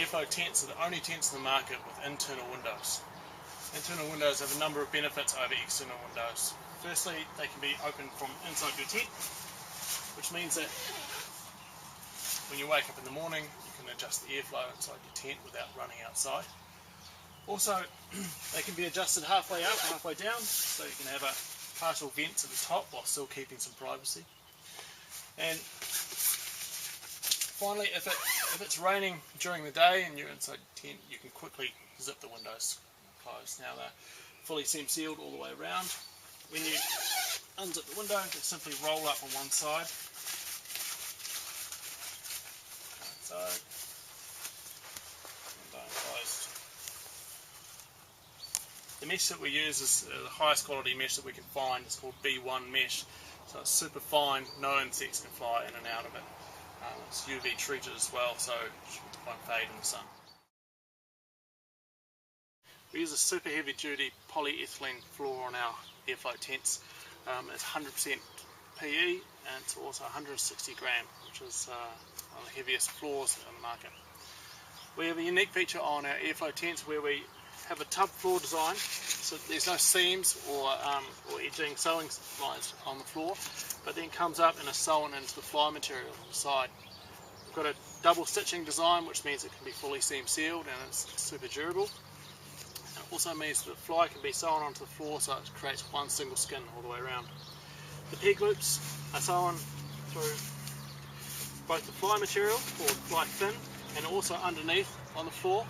airflow tents are the only tents in the market with internal windows. Internal windows have a number of benefits over external windows. Firstly, they can be opened from inside your tent, which means that when you wake up in the morning, you can adjust the airflow inside your tent without running outside. Also, they can be adjusted halfway up, halfway down, so you can have a partial vents at the top while still keeping some privacy. And finally, if it's raining during the day and you're inside your tent, you can quickly zip the windows closed. Now they're fully seam sealed all the way around. When you unzip the window, they simply roll up on one side. Window closed. The mesh that we use is the highest quality mesh that we can find. It's called B1 mesh. So it's super fine, no insects can fly in and out of it. It's UV treated as well, so it won't fade in the sun. We use a super heavy duty polyethylene floor on our airflow tents. It's 100% PE and it's also 160 gram, which is one of the heaviest floors on the market. We have a unique feature on our airflow tents where we have a tub floor design, so there's no seams or edging sewing lines on the floor, but then comes up and is sewn into the fly material on the side. We've got a double stitching design, which means it can be fully seam sealed and it's super durable. It also means that the fly can be sewn onto the floor, so it creates one single skin all the way around. The peg loops are sewn through both the fly material, or fly fin, and also underneath on the floor.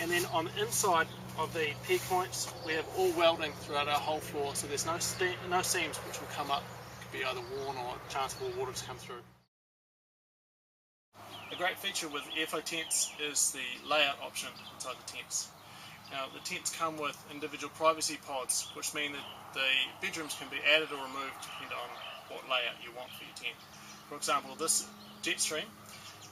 And then on the inside of the peg points, we have all welding throughout our whole floor, so there's no seams which will come up. It could be either worn or a chance for water to come through. A great feature with airflow tents is the layout option inside the tents. Now, the tents come with individual privacy pods, which mean that the bedrooms can be added or removed depending on what layout you want for your tent. For example, this Jetstream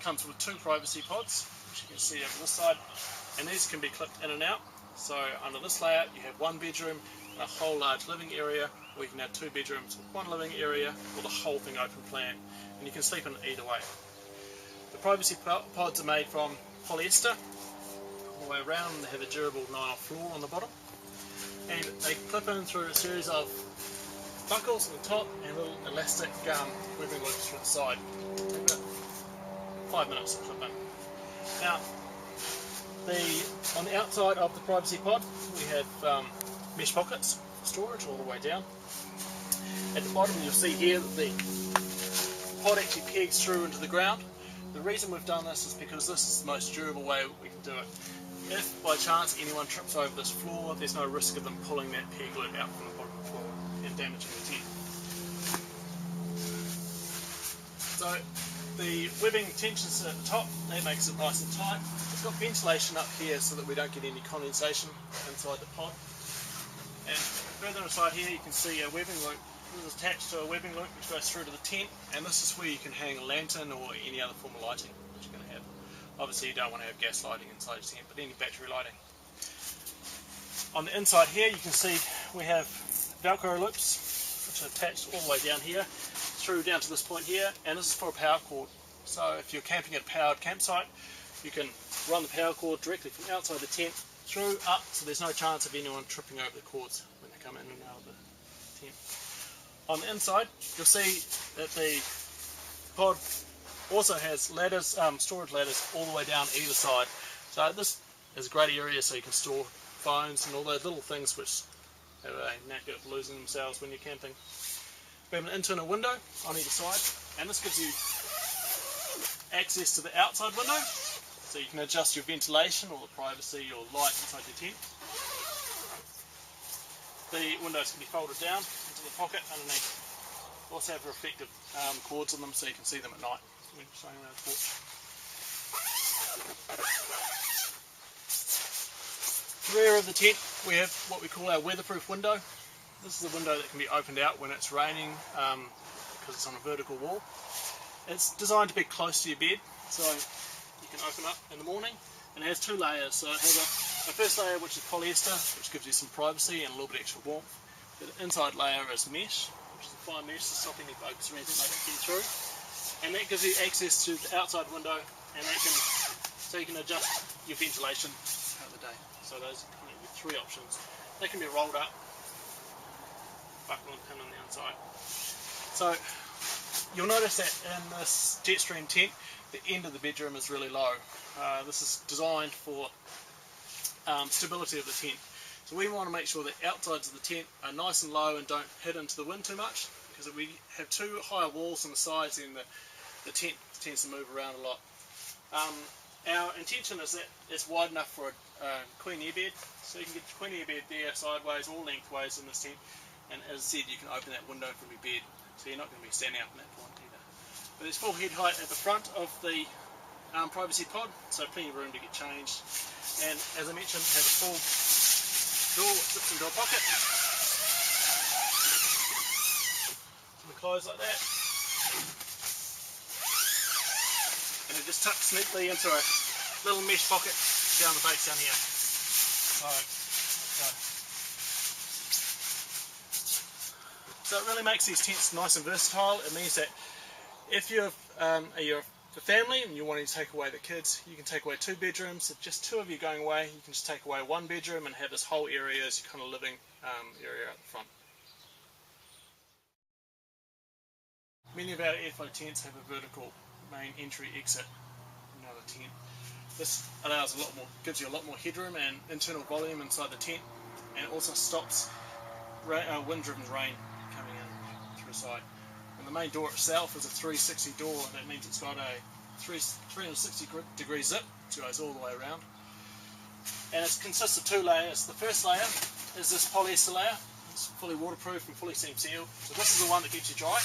comes with 2 privacy pods, which you can see over this side, and these can be clipped in and out. So under this layout you have 1 bedroom and a whole large living area, or you can have 2 bedrooms with 1 living area, or the whole thing open plan, and you can sleep in it either way. The privacy pods are made from polyester all the way around, and they have a durable nylon floor on the bottom, and they clip in through a series of buckles at the top and little elastic webbing loops through the side. Take about 5 minutes to clip in. Now, on the outside of the privacy pod we have mesh pockets for storage all the way down. At the bottom you'll see here that the pod actually pegs through into the ground. The reason we've done this is because this is the most durable way we can do it. If by chance anyone trips over this floor, there's no risk of them pulling that peg loop out from the bottom of the floor and damaging the tent. So the webbing tensions at the top, that makes it nice and tight. It's got ventilation up here so that we don't get any condensation inside the pod. And further inside here you can see a webbing loop. This is attached to a webbing loop which goes through to the tent, and this is where you can hang a lantern or any other form of lighting that you're going to have. Obviously you don't want to have gas lighting inside your tent, but any battery lighting. On the inside here you can see we have Velcro loops which are attached all the way down here, through down to this point here, and this is for a power cord. So if you're camping at a powered campsite, you can run the power cord directly from outside the tent through up, so there's no chance of anyone tripping over the cords when they come in and out of the tent. On the inside you'll see that the pod also has ladders, storage ladders all the way down either side. So this is a great area so you can store phones and all those little things which have a knack of losing themselves when you're camping. We have an internal window on either side, and this gives you access to the outside window, so you can adjust your ventilation or the privacy or light inside your tent. The windows can be folded down into the pocket underneath. They also have reflective cords on them so you can see them at night when you're showing around the porch. The rear of the tent we have what we call our weatherproof window. This is a window that can be opened out when it's raining because it's on a vertical wall. It's designed to be close to your bed, so you can open up in the morning, and it has 2 layers. So it has a first layer which is polyester, which gives you some privacy and a little bit extra warmth. The inside layer is mesh, which is a fine mesh to stop any bugs or anything like that getting through, and that gives you access to the outside window, and that can So you can adjust your ventilation throughout the day. So those are kind of your three options. They can be rolled up, buckle and pin on the inside. So you'll notice that in this Jetstream tent, the end of the bedroom is really low. This is designed for stability of the tent. So we want to make sure the outsides of the tent are nice and low and don't hit into the wind too much, because if we have too high walls on the sides, then the tent tends to move around a lot. Our intention is that it's wide enough for a queen air bed, so you can get the queen air bed there sideways or lengthways in this tent, and as I said, you can open that window from your bed, so you're not going to be standing up in that point either. But there's full head height at the front of the privacy pod, so plenty of room to get changed, and as I mentioned, has a full door which zips into a pocket. We close like that, and it just tucks neatly into a little mesh pocket down the base down here. So it really makes these tents nice and versatile. It means that if you're a family and you're wanting to take away the kids, you can take away 2 bedrooms. If just 2 of you going away, you can just take away 1 bedroom and have this whole area as your kind of living area out the front. Many of our airflow tents have a vertical main entry exit. Another tent. This allows a lot more, gives you a lot more headroom and internal volume inside the tent, and it also stops wind-driven rain coming in through the side. And the main door itself is a 360 door. That means it's got a 360 degree zip, which goes all the way around. And it consists of 2 layers. The first layer is this polyester layer. It's fully waterproof and fully seam sealed. So this is the one that keeps you dry.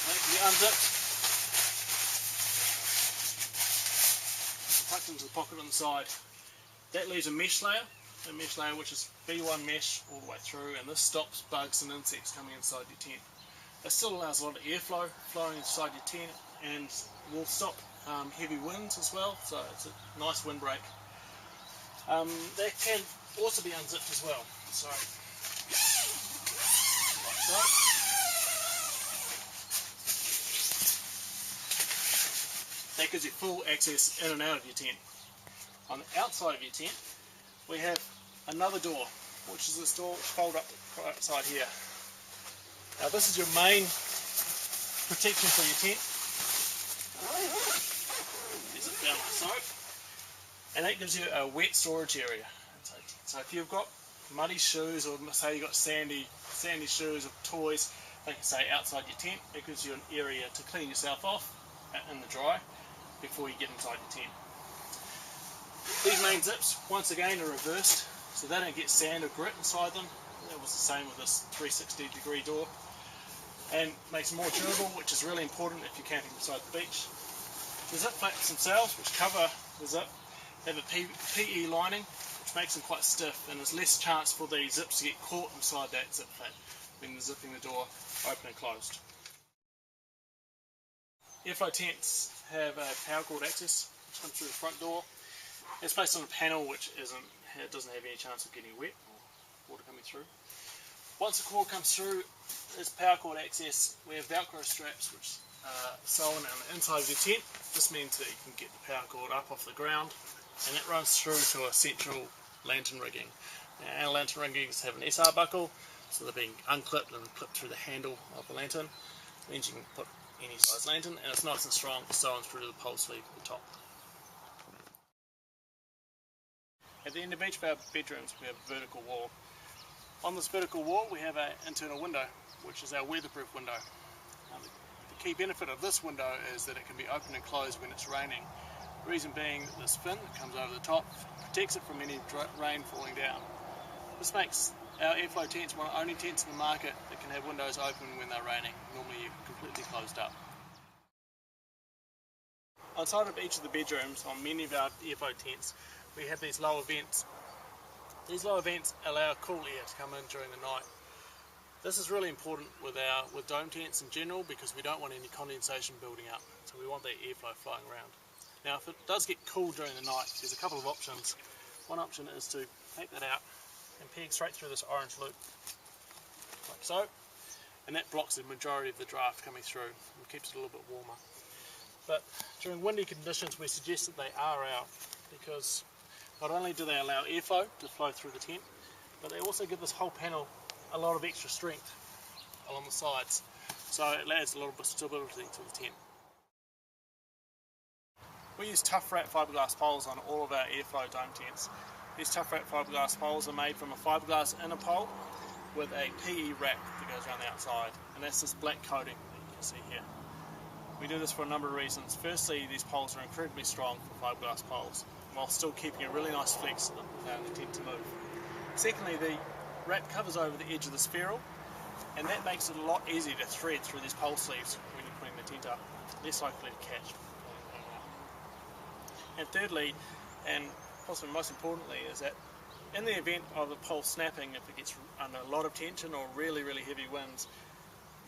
And it can be unzipped, tucked into the pocket on the side. That leaves a mesh layer which is B1 mesh all the way through, and this stops bugs and insects coming inside your tent. It still allows a lot of airflow flowing inside your tent, and will stop heavy winds as well, so it's a nice windbreak. That can also be unzipped as well. So, like so. That gives you full access in and out of your tent. On the outside of your tent, we have another door, which is this door which folds up right outside here. Now this is your main protection for your tent. Is it down like so? And that gives you a wet storage area. So if you've got muddy shoes, or say you've got sandy shoes or toys, they can stay outside your tent. It gives you an area to clean yourself off in the dry before you get inside your tent. These main zips, once again, are reversed, so they don't get sand or grit inside them. That was the same with this 360 degree door. And makes them more durable, which is really important if you're camping beside the beach. The zip flaps themselves, which cover the zip, have a PE lining, which makes them quite stiff, and there's less chance for the zips to get caught inside that zip flap when you're zipping the door open and closed. Airflow tents have a power cord access, which comes through the front door. It's placed on a panel which doesn't have any chance of getting wet or water coming through. Once the cord comes through this power cord access, we have Velcro straps which are sewn on the inside of your tent. This means that you can get the power cord up off the ground, and it runs through to a central lantern rigging. Now, our lantern riggings have an SR buckle, so they're being unclipped and clipped through the handle of the lantern. It means you can put any size lantern, and it's nice and strong, sewn through to the pole sleeve at the top. At the end of each of our bedrooms we have a vertical wall. On this vertical wall we have an internal window, which is our weatherproof window. The key benefit of this window is that it can be opened and closed when it's raining. The reason being that this fin that comes over the top protects it from any rain falling down. This makes our airflow tents one of the only tents in the market that can have windows open when they're raining. Normally you're completely closed up. Outside of each of the bedrooms on many of our airflow tents, we have these lower vents. These lower vents allow cool air to come in during the night. This is really important with dome tents in general, because we don't want any condensation building up, so we want that airflow flowing around. Now if it does get cool during the night, there's a couple of options. One option is to take that out and peg straight through this orange loop, like so, and that blocks the majority of the draft coming through and keeps it a little bit warmer. but during windy conditions we suggest that they are out, because not only do they allow airflow to flow through the tent, but they also give this whole panel a lot of extra strength along the sides, so it adds a lot of stability to the tent. We use tough wrap fiberglass poles on all of our airflow dome tents. These tough wrap fiberglass poles are made from a fiberglass inner pole with a PE wrap that goes around the outside, and that's this black coating that you can see here. We do this for a number of reasons. Firstly, these poles are incredibly strong for fiberglass poles, while still keeping a really nice flex without the tent to move. Secondly, the wrap covers over the edge of the spheral, and that makes it a lot easier to thread through these pole sleeves when you're putting the tent up, less likely to catch. And thirdly, and possibly most importantly, is that in the event of the pole snapping, if it gets under a lot of tension or really heavy winds,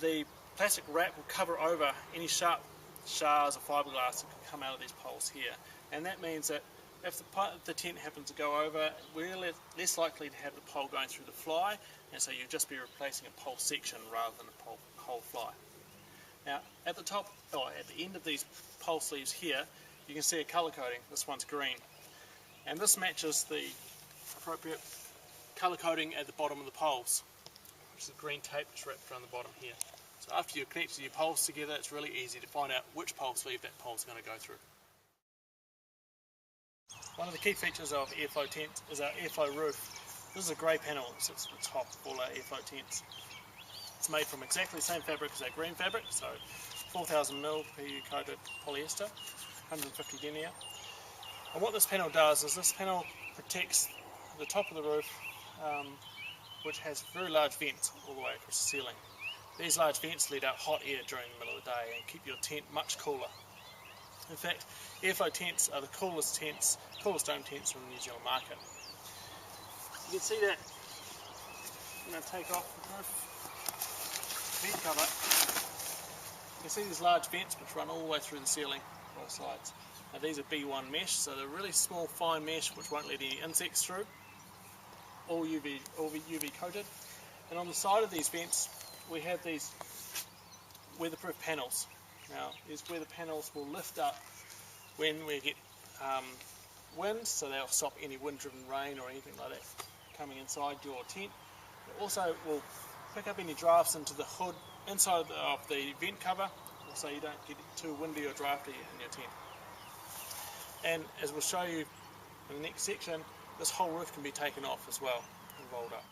the plastic wrap will cover over any sharp shards of fiberglass that can come out of these poles here, and that means that if the tent happens to go over, we're less likely to have the pole going through the fly, and so you'll just be replacing a pole section rather than a whole fly. Now at the top, or at the end of these pole sleeves here, you can see a colour coding. This one's green, and this matches the appropriate colour coding at the bottom of the poles, which is the green tape that's wrapped around the bottom here. So after you've connected your poles together, it's really easy to find out which pole sleeve that pole's going to go through. One of the key features of airflow tents is our airflow roof. This is a grey panel that sits at the top of all our airflow tents. It's made from exactly the same fabric as our green fabric, so 4000mm PU coated polyester, 150 denier. And what this panel does is this panel protects the top of the roof, which has very large vents all the way across the ceiling. These large vents let out hot air during the middle of the day and keep your tent much cooler. In fact, airflow tents are the coolest dome tents on the New Zealand market. You can see that I'm going to take off the roof vent cover. You can see these large vents which run all the way through the ceiling, both sides. Now these are B1 mesh, so they're really small, fine mesh which won't let any insects through. All UV coated. And on the side of these vents, we have these weatherproof panels. Now these weather panels will lift up when we get wind, so they'll stop any wind-driven rain or anything like that coming inside your tent. It also will pick up any drafts into the hood inside of the vent cover, so you don't get too windy or drafty in your tent. And as we'll show you in the next section, this whole roof can be taken off as well and rolled up.